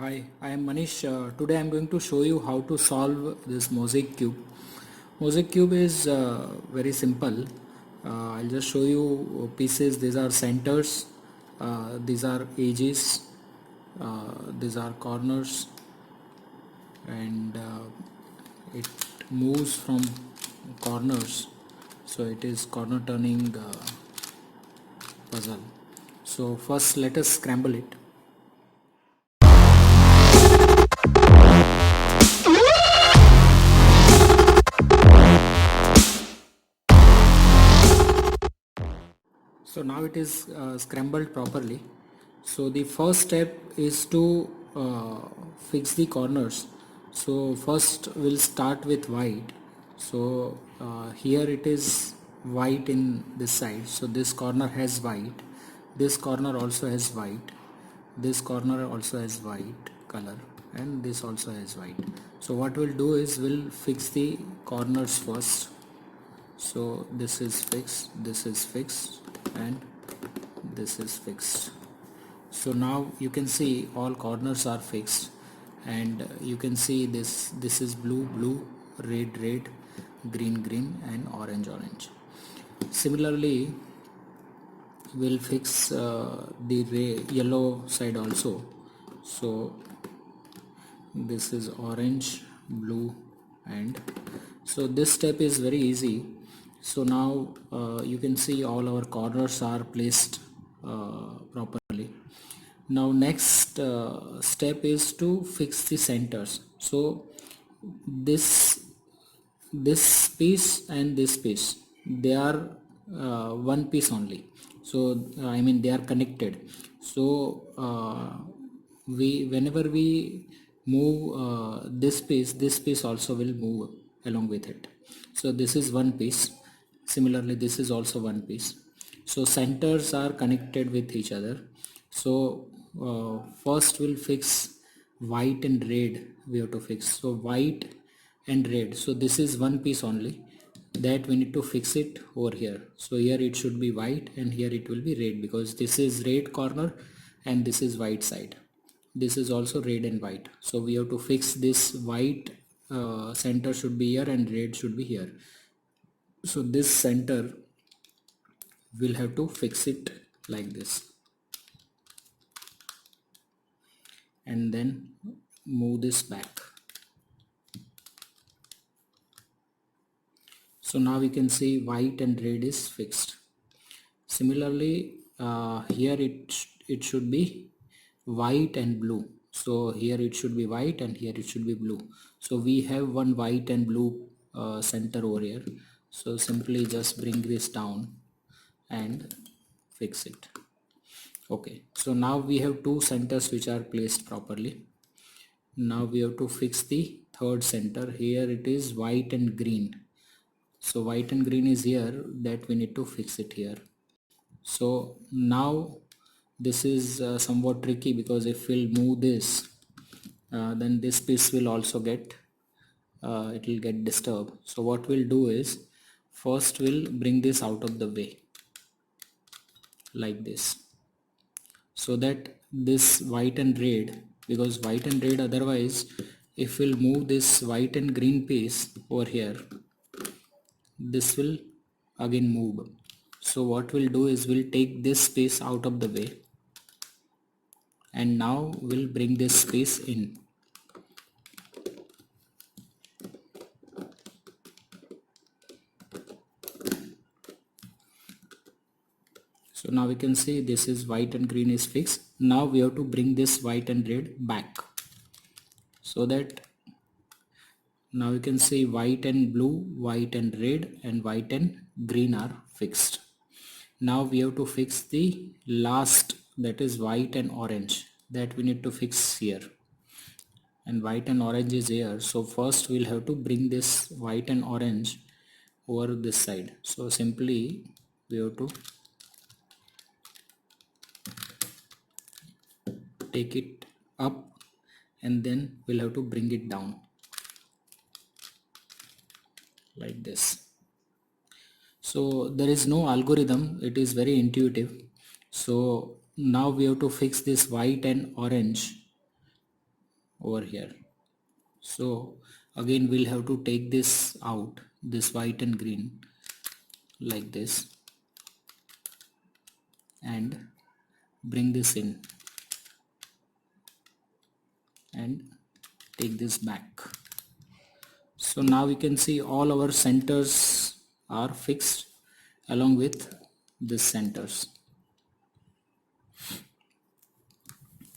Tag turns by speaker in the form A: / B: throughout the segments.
A: Hi, I am Manish. Today I am going to show you how to solve this mosaic cube. Mosaic cube is very simple. I'll just show you pieces. These are centers, these are edges, these are corners, and it moves from corners. So it is corner turning puzzle. So first let us scramble it. So now it is scrambled properly. So the first step is to fix the corners. So first we'll start with white. So here it is white in this side. So this corner has white. This corner also has white. This corner also has white color, and this also has white. So what we'll do is we'll fix the corners first. So this is fixed, and this is fixed. So now you can see all corners are fixed, and you can see this is blue, red, green, and orange. Similarly, we'll fix the yellow side also. So this is orange, blue, and so this step is very easy. So now you can see all our corners are placed properly. Now next step is to fix the centers. So this this piece and this piece, they are one piece only. So I mean they are connected. So we whenever we move this piece also will move along with it. So this is one piece. Similarly this is also one piece. So centers are connected with each other. So first we'll fix white and red. We have to fix, so white and red. So this is one piece only, that we need to fix it over here. So here it should be white and here it will be red, because this is red corner and this is white side. This is also red and white. So we have to fix this white center should be here and red should be here. So this center we'll have to fix it like this, and then move this back. So now we can see white and red is fixed. Similarly here it should be white and blue. So here it should be white and here it should be blue. So we have one white and blue center over here. So simply just bring this down and fix it. Okay, so now we have two centers which are placed properly. Now we have to fix the third center. Here it is white and green. So white and green is here, that we need to fix it here. So now this is somewhat tricky, because if we'll move this then this piece will also get it will get disturbed. So what we'll do is first we'll bring this out of the way like this, so that this white and red, because white and red, otherwise if we'll move this white and green piece over here, this will again move. So what we'll do is we'll take this space out of the way, and now we'll bring this space in. So now we can see this is white and green is fixed. Now we have to bring this white and red back, so that now you can see white and blue, white and red, and white and green are fixed. Now we have to fix the last, that is white and orange, that we need to fix here. And white and orange is here. So first we'll have to bring this white and orange over this side. So simply we have to take it up, and then we'll have to bring it down like this. So there is no algorithm, it is very intuitive. So now we have to fix this white and orange over here. So again we'll have to take this out, this white and green, like this, and bring this in and take this back. So now we can see all our centers are fixed along with this centers.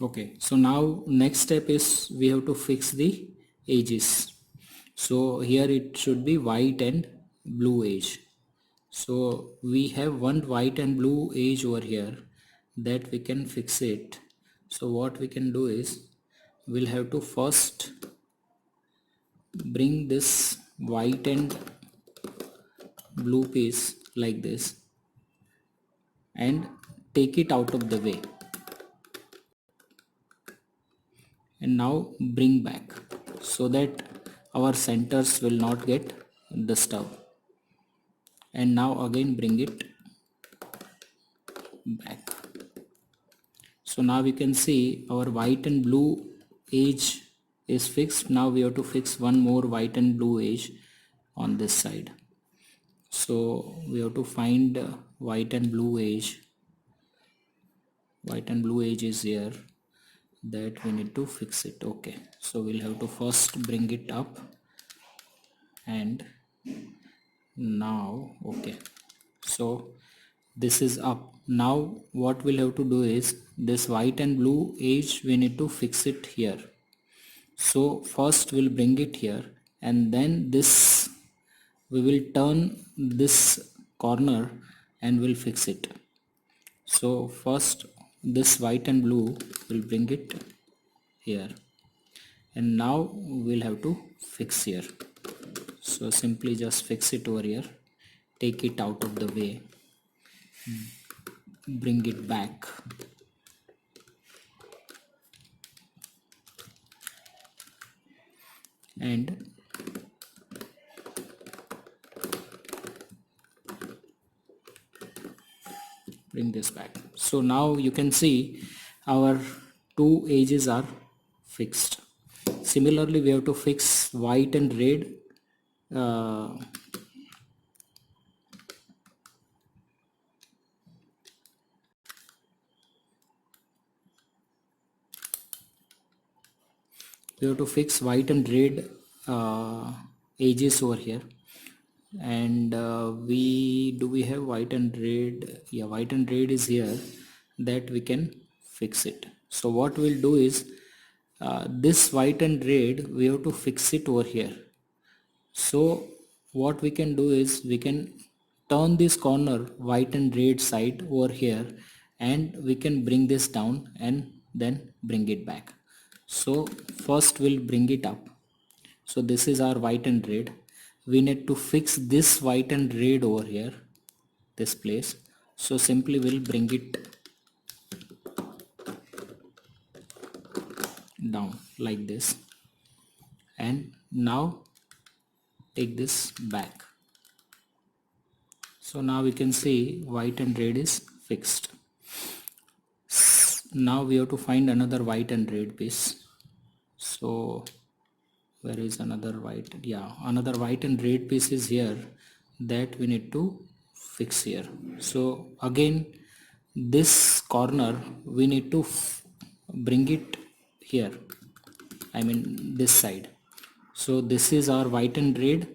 A: Okay, so now next step is we have to fix the edges. So here it should be white and blue edge. So we have one white and blue edge over here that we can fix it. So what we can do is we'll have to first bring this white and blue piece like this and take it out of the way, and now bring back so that our centers will not get disturbed, and now again bring it back. So now we can see our white and blue edge is fixed. Now we have to fix one more white and blue edge on this side. So we have to find white and blue edge. White and blue edge is here, that we need to fix it. Okay, so we'll have to first bring it up, and now okay, so this is up. Now what we'll have to do is this white and blue edge we need to fix it here. So first we'll bring it here, and then this we will turn this corner and we'll fix it. So first this white and blue will bring it here, and now we'll have to fix here. So simply just fix it over here, take it out of the way, bring it back, and bring this back. So now you can see our two edges are fixed. Similarly we have to fix white and red. We have to fix white and red edges over here, and we have white and red. Yeah, white and red is here, that we can fix it. So what we'll do is this white and red we have to fix it over here. So what we can do is we can turn this corner white and red side over here, and we can bring this down and then bring it back. So first we'll bring it up. So this is our white and red. We need to fix this white and red over here, this place. So simply we'll bring it down like this, and now take this back. So now we can see white and red is fixed. Now we have to find another white and red piece. So where is another white? Yeah, another white and red piece is here, that we need to fix here. So again this corner we need to bring it here, I mean this side. So this is our white and red,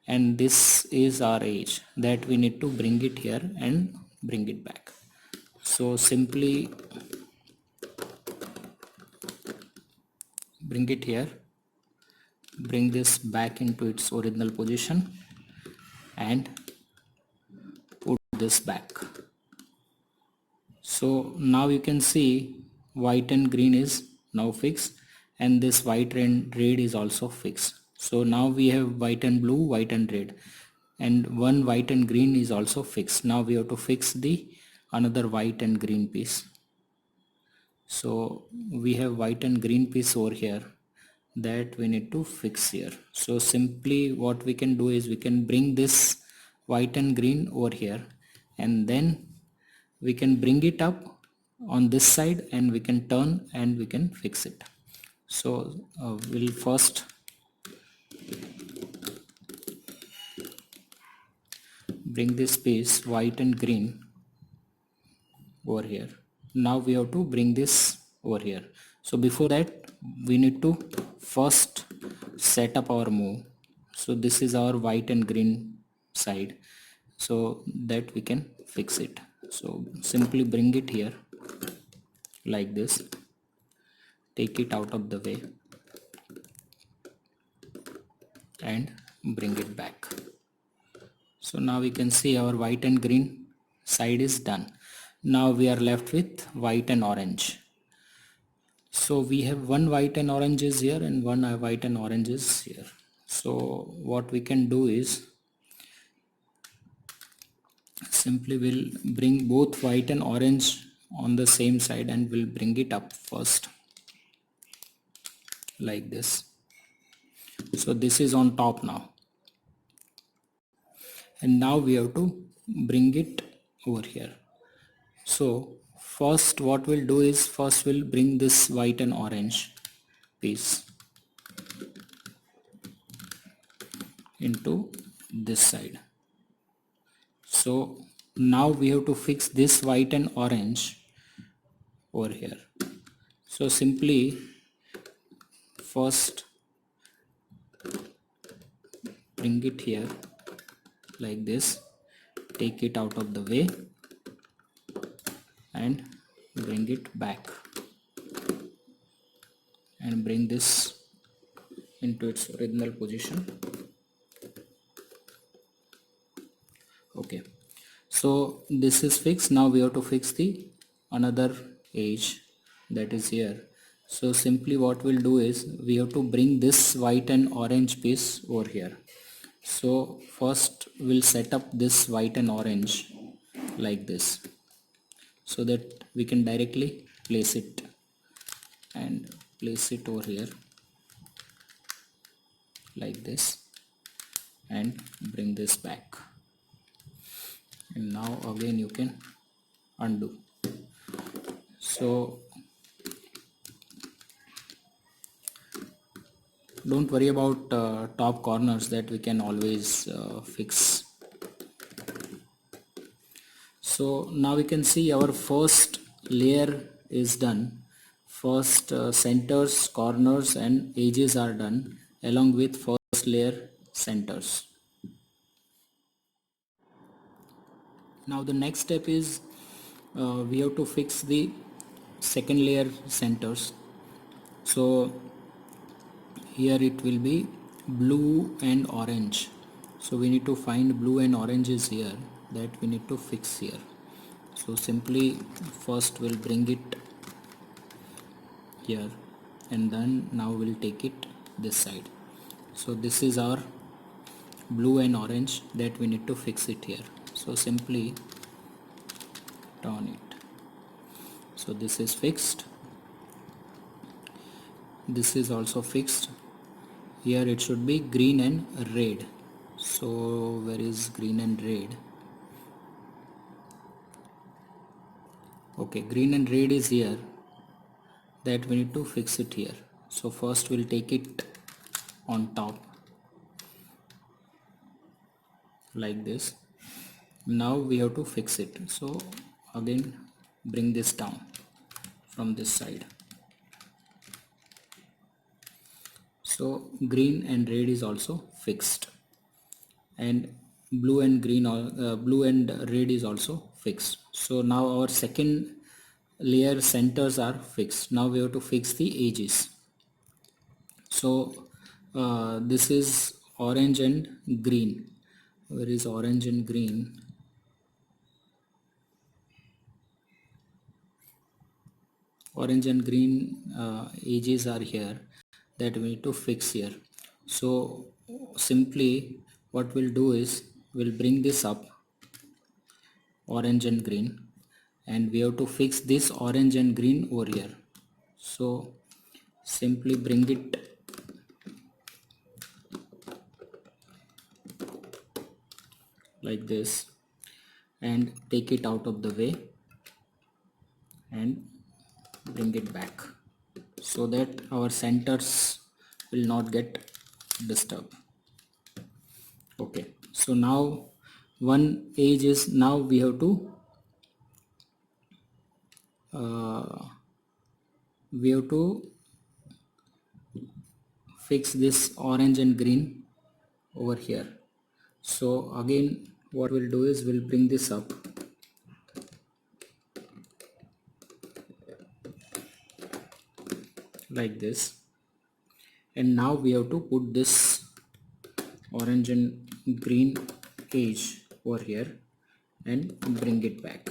A: and this is our edge, that we need to bring it here and bring it back. So simply bring it here, bring this back into its original position, and put this back. So now you can see white and green is now fixed, and this white and red is also fixed. So now we have white and blue, white and red, and one white and green is also fixed. Now we have to fix the another white and green piece. So we have white and green piece over here, that we need to fix here. So simply what we can do is we can bring this white and green over here, and then we can bring it up on this side, and we can turn and we can fix it. So we'll first bring this piece white and green over here. Now we have to bring this over here. So before that we need to first set up our move. So this is our white and green side, so that we can fix it. So simply bring it here like this, take it out of the way and bring it back. So now we can see our white and green side is done. Now we are left with white and orange. So we have one white and orange is here and one white and orange is here. So what we can do is simply we'll bring both white and orange on the same side and we'll bring it up first like this. So this is on top now, and now we have to bring it over here. So first what we'll do is first we'll bring this white and orange piece into this side. So now we have to fix this white and orange over here. So simply first bring it here like this, take it out of the way and bring it back and bring this into its original position. Okay, so this is fixed. Now we have to fix the another edge that is here. So simply what we'll do is we have to bring this white and orange piece over here. So first we'll set up this white and orange like this, so that we can directly place it and place it over here like this and bring this back, and now again you can undo. So don't worry about top corners, that we can always fix. So now we can see our first layer is done. First centers, corners and edges are done along with first layer centers. Now the next step is we have to fix the second layer centers. So here it will be blue and orange. So we need to find blue and orange is here, that we need to fix here. So simply first we'll bring it here and then now we'll take it this side. So this is our blue and orange that we need to fix it here. So simply turn it. So this is fixed, this is also fixed. Here it should be green and red. So where is green and red? Okay, green and red is here, that we need to fix it here. So first we'll take it on top like this. Now we have to fix it. So again bring this down from this side. So green and red is also fixed, and blue and green or blue and red is also fixed. So now our second layer centers are fixed. Now we have to fix the edges. So this is orange and green. Where is orange and green? Orange and green edges are here, that we need to fix here. So simply what we'll do is we'll bring this up, orange and green, and we have to fix this orange and green over here. So simply bring it like this and take it out of the way and bring it back. so that our centers will not get disturbed. Okay, so now one edge is, now we have to uh, fix this orange and green over here. So again what we'll do is we'll bring this up like this, and now we have to put this orange and green edge over here and bring it back.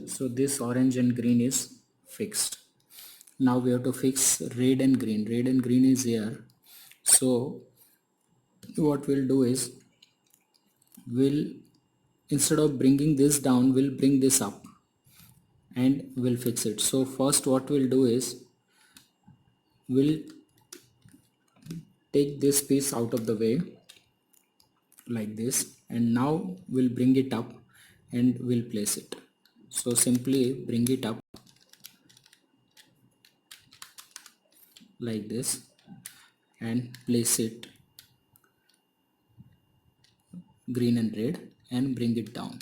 A: So this orange and green is fixed. Now we have to fix red and green. Red and green is here. So what we'll do is we'll, instead of bringing this down, we'll bring this up and we'll fix it. So first what we'll do is we'll take this piece out of the way like this, and now we'll bring it up and we'll place it. So simply bring it up like this and place it green and red and bring it down.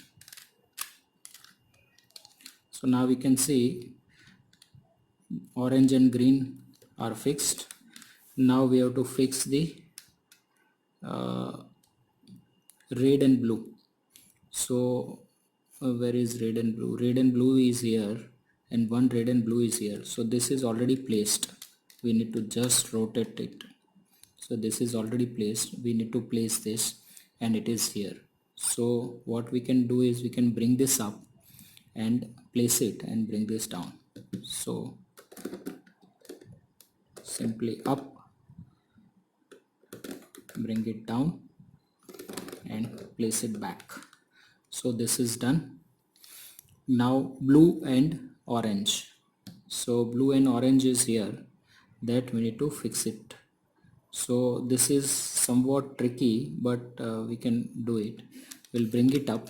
A: So now we can see orange and green are fixed. Now we have to fix the uh, red and blue. So where is red and blue? Red and blue is here and one red and blue is here. So this is already placed. We need to just rotate it. So this is already placed. We need to place this and it is here. So what we can do is we can bring this up and place it and bring this down. So simply up, bring it down and place it back. So this is done. Now blue and orange. So blue and orange is here, that we need to fix it. So this is somewhat tricky, but we can do it. We'll bring it up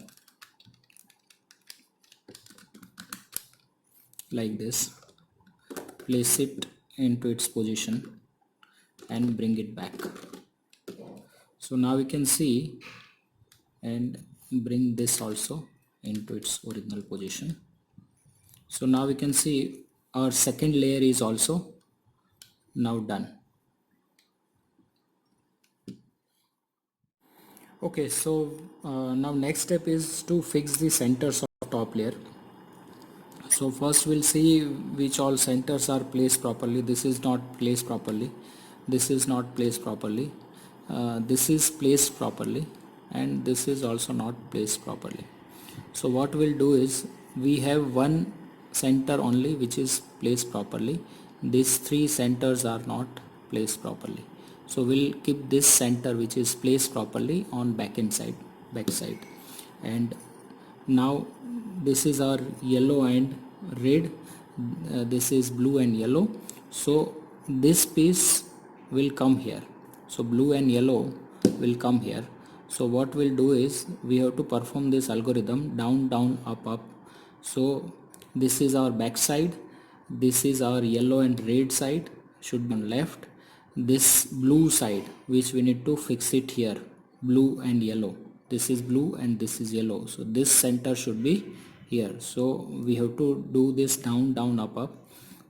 A: like this, place it into its position and bring it back. So now we can see, and bring this also into its original position. So now we can see our second layer is also now done. Okay, so now next step is to fix the centers of top layer. So first we'll see which all centers are placed properly. This is not placed properly, this is not placed properly, this is placed properly, and this is also not placed properly. So what we'll do is, we have one center only which is placed properly. These three centers are not placed properly. So we'll keep this center which is placed properly on back side. And now this is our yellow and red, this is blue and yellow. So this piece will come here. So blue and yellow will come here. So what we'll do is we have to perform this algorithm down down up up. So this is our back side, this is our yellow and red side, should be on left. This blue side which we need to fix it here, blue and yellow, this is blue and this is yellow, so this center should be here. So we have to do this down down up up.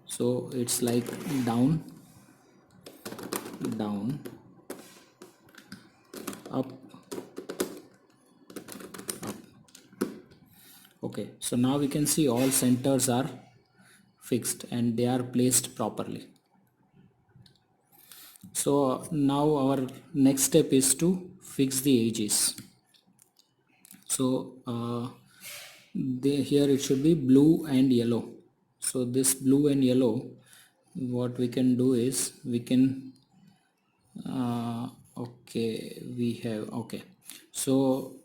A: So it's like down down up up. Okay, so now we can see all centers are fixed and they are placed properly. So now our next step is to fix the edges. So here it should be blue and yellow. So this blue and yellow, what we can do is we can okay, we have, okay, so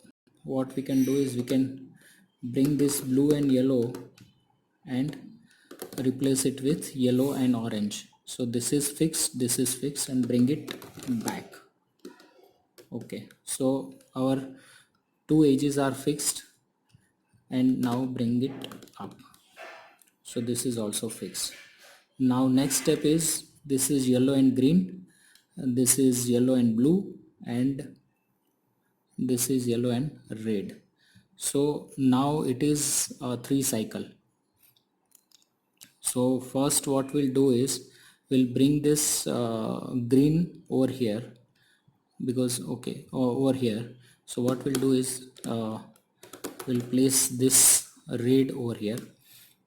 A: what we can do is we can bring this blue and yellow and replace it with yellow and orange. So this is fixed, and bring it back. Okay, so our two edges are fixed, and now bring it up. so this is also fixed. Now next step is, this is yellow and green, and this is yellow and blue, and this is yellow and red. So now it is a 3 cycle. So first what we'll do is, we'll bring this green over here, because okay, over here. So what we'll do is, we'll place this red over here.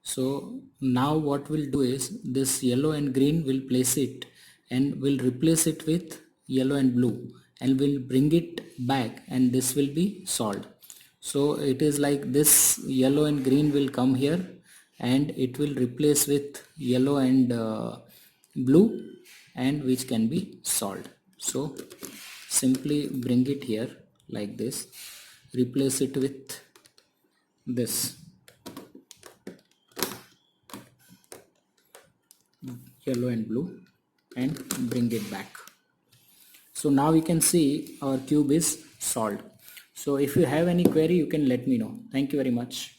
A: So now what we'll do is, this yellow and green will place it, and we'll replace it with yellow and blue, and we'll bring it back, and this will be solved. So it is like this, yellow and green will come here, and it will replace with yellow and blue, and which can be solved. So simply bring it here like this, replace it with this yellow and blue, and bring it back. So now we can see our cube is solved. So if you have any query, you can let me know. Thank you very much.